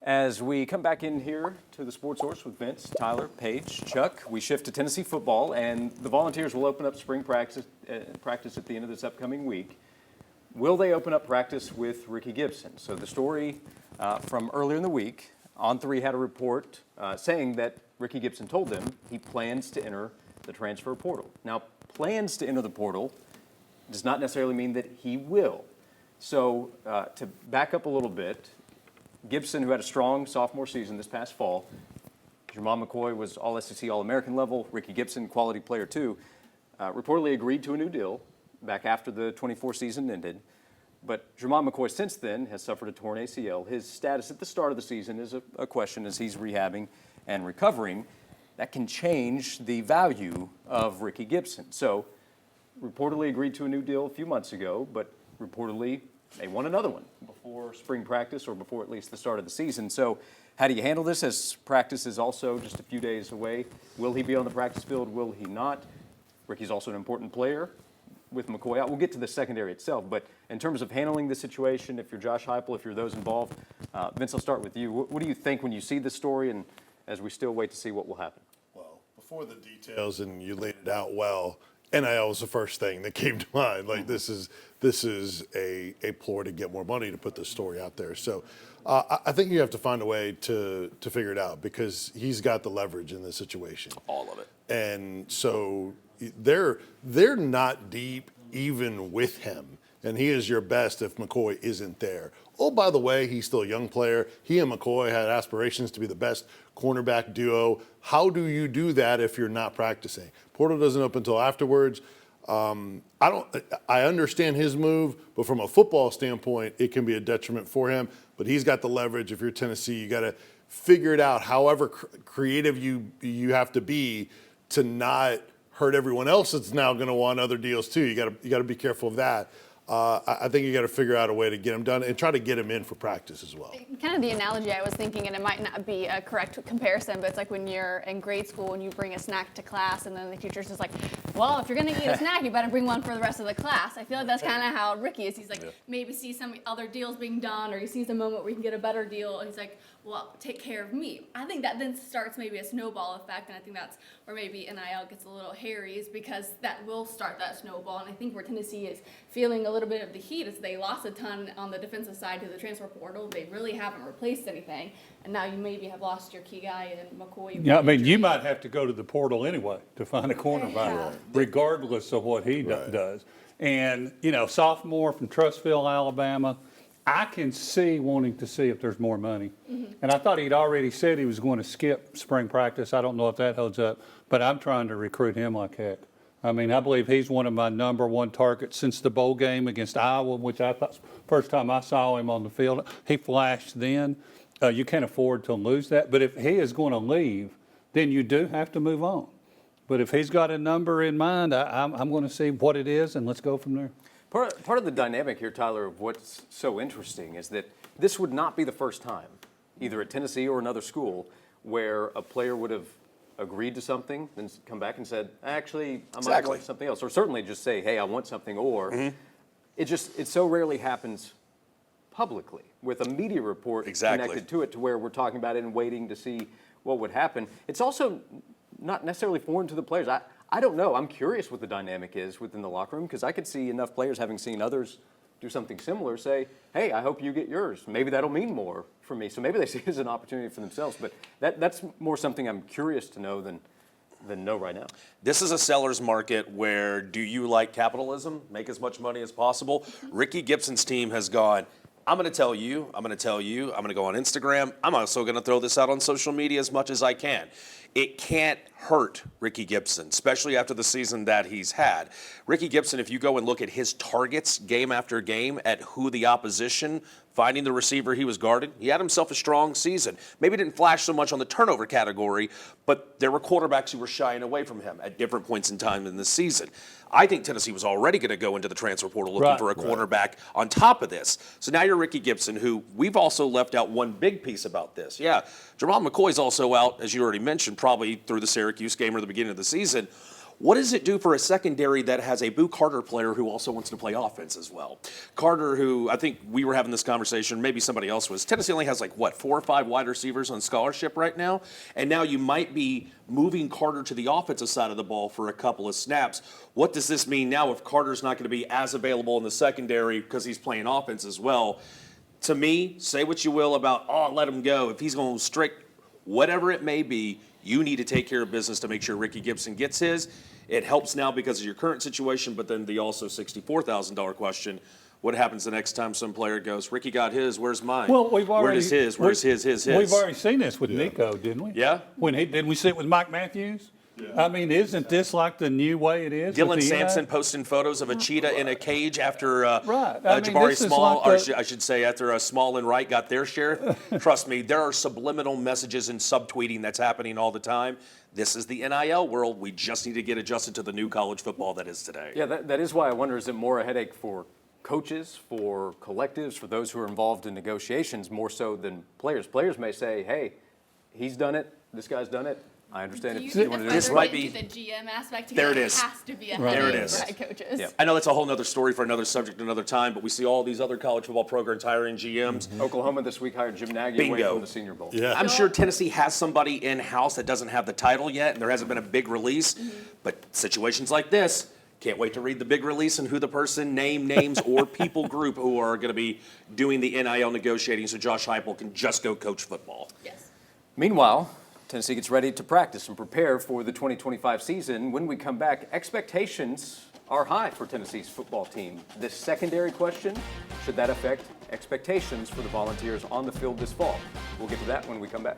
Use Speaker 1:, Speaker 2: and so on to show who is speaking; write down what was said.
Speaker 1: As we come back in here to the Sports Source with Vince, Tyler, Paige, Chuck, we shift to Tennessee football, and the Volunteers will open up spring practice at the end of this upcoming week. Will they open up practice with Ricky Gibson? So the story from earlier in the week, On3 had a report saying that Ricky Gibson told them he plans to enter the transfer portal. Now, plans to enter the portal does not necessarily mean that he will. So to back up a little bit, Gibson, who had a strong sophomore season this past fall, Jermon McCoy was All-SEC, All-American level, Ricky Gibson, quality player too, reportedly agreed to a new deal back after the 24 season ended. But Jermon McCoy since then has suffered a torn ACL. His status at the start of the season is a question as he's rehabbing and recovering. That can change the value of Ricky Gibson. So reportedly agreed to a new deal a few months ago, but reportedly they want another one before spring practice or before at least the start of the season. So how do you handle this as practice is also just a few days away? Will he be on the practice field? Will he not? Ricky's also an important player with McCoy out. We'll get to the secondary itself, but in terms of handling the situation, if you're Josh Heupel, if you're those involved, Vince, I'll start with you. What do you think when you see this story and as we still wait to see what will happen?
Speaker 2: Well, before the details, and you laid it out well, NIL was the first thing that came to mind. Like this is a ploy to get more money to put this story out there. So I think you have to find a way to figure it out because he's got the leverage in this situation.
Speaker 3: All of it.
Speaker 2: And so they're not deep even with him. And he is your best if McCoy isn't there. Oh, by the way, he's still a young player. He and McCoy had aspirations to be the best cornerback duo. How do you do that if you're not practicing? Portal doesn't open until afterwards. I understand his move, but from a football standpoint, it can be a detriment for him. But he's got the leverage. If you're Tennessee, you got to figure it out. However creative you have to be to not hurt everyone else that's now going to want other deals too. You got to be careful of that. I think you got to figure out a way to get him done and try to get him in for practice as well.
Speaker 4: Kind of the analogy I was thinking, and it might not be a correct comparison, but it's like when you're in grade school and you bring a snack to class and then the teacher's just like, well, if you're going to eat a snack, you better bring one for the rest of the class. I feel like that's kind of how Ricky is. He's like, maybe see some other deals being done or he sees a moment where he can get a better deal and he's like, well, take care of me. I think that then starts maybe a snowball effect, and I think that's where maybe NIL gets a little hairy is because that will start that snowball. And I think where Tennessee is feeling a little bit of the heat is they lost a ton on the defensive side to the transfer portal. They really haven't replaced anything, and now you maybe have lost your key guy in McCoy.
Speaker 5: Yeah, I mean, you might have to go to the portal anyway to find a cornerback, regardless of what he does. And, sophomore from Trussville, Alabama, I can see wanting to see if there's more money. Mm-hmm. And I thought he'd already said he was going to skip spring practice. I don't know if that holds up, but I'm trying to recruit him like heck. I mean, I believe he's one of my number one targets since the bowl game against Iowa, which I thought first time I saw him on the field. He flashed then. You can't afford to lose that. But if he is going to leave, then you do have to move on. But if he's got a number in mind, I'm going to see what it is, and let's go from there.
Speaker 1: Part of the dynamic here, Tyler, of what's so interesting is that this would not be the first time, either at Tennessee or another school, where a player would have agreed to something, then come back and said, actually, I might want something else. Or certainly just say, hey, I want something. Or it so rarely happens publicly with a media report connected to it to where we're talking about it and waiting to see what would happen. It's also not necessarily foreign to the players. I don't know. I'm curious what the dynamic is within the locker room because I could see enough players having seen others do something similar say, hey, I hope you get yours. Maybe that'll mean more for me. So maybe they see it as an opportunity for themselves. But that's more something I'm curious to know than know right now.
Speaker 3: This is a seller's market where do you like capitalism, make as much money as possible? Ricky Gibson's team has gone, I'm going to tell you, I'm going to go on Instagram. I'm also going to throw this out on social media as much as I can. It can't hurt Ricky Gibson, especially after the season that he's had. Ricky Gibson, if you go and look at his targets game after game at who the opposition, finding the receiver he was guarding, he had himself a strong season. Maybe didn't flash so much on the turnover category, but there were quarterbacks who were shying away from him at different points in time in the season. I think Tennessee was already going to go into the transfer portal looking for a cornerback on top of this. So now you're Ricky Gibson, who we've also left out one big piece about this. Yeah, Jermon McCoy's also out, as you already mentioned, probably through the Syracuse game or the beginning of the season. What does it do for a secondary that has a Boo Carter player who also wants to play offense as well? Carter, who I think we were having this conversation, maybe somebody else was. Tennessee only has like, what, 4 or 5 wide receivers on scholarship right now? And now you might be moving Carter to the offensive side of the ball for a couple of snaps. What does this mean now if Carter's not going to be as available in the secondary because he's playing offense as well? To me, say what you will about, oh, let him go. If he's going to strict, whatever it may be, you need to take care of business to make sure Ricky Gibson gets his. It helps now because of your current situation, but then the also $64,000 question. What happens the next time some player goes, Ricky got his, where's mine?
Speaker 5: Well, we've already.
Speaker 3: Where's his? Where's his?
Speaker 5: We've already seen this with Nico, didn't we?
Speaker 3: Yeah.
Speaker 5: Didn't we see it with Mike Matthews? Yeah. I mean, isn't this like the new way it is?
Speaker 3: Dylan Sampson posting photos of a cheetah in a cage after
Speaker 5: right. I mean,
Speaker 3: Jabari Small,
Speaker 5: like
Speaker 3: or I should say after Small and Wright got their share. Trust me, there are subliminal messages and subtweeting that's happening all the time. This is the NIL world. We just need to get adjusted to the new college football that is today.
Speaker 1: Yeah, that is why I wonder, is it more a headache for coaches, for collectives, for those who are involved in negotiations, more so than players? Players may say, hey, he's done it, this guy's done it. I understand
Speaker 4: Do you
Speaker 1: if
Speaker 4: think
Speaker 1: you want to do
Speaker 4: that's
Speaker 1: this.
Speaker 3: This might
Speaker 4: further
Speaker 3: be-
Speaker 4: into the GM aspect?
Speaker 3: There it
Speaker 4: It
Speaker 3: is.
Speaker 4: has to be a
Speaker 5: Right.
Speaker 3: There it
Speaker 4: headache
Speaker 3: is.
Speaker 4: for head coaches.
Speaker 1: Yeah.
Speaker 3: I know that's a whole other story for another subject another time, but we see all these other college football programs hiring GMs.
Speaker 1: Oklahoma this week hired Jim Nagy away
Speaker 3: Bingo.
Speaker 1: from the Senior Bowl.
Speaker 2: Yeah.
Speaker 3: I'm sure Tennessee has somebody in-house that doesn't have the title yet, and there hasn't been a big release. But situations like this, can't wait to read the big release and who the person, names, or people group who are going to be doing the NIL negotiating so Josh Heupel can just go coach football.
Speaker 4: Yes.
Speaker 1: Meanwhile, Tennessee gets ready to practice and prepare for the 2025 season. When we come back, expectations are high for Tennessee's football team. This secondary question, should that affect expectations for the Volunteers on the field this fall? We'll get to that when we come back.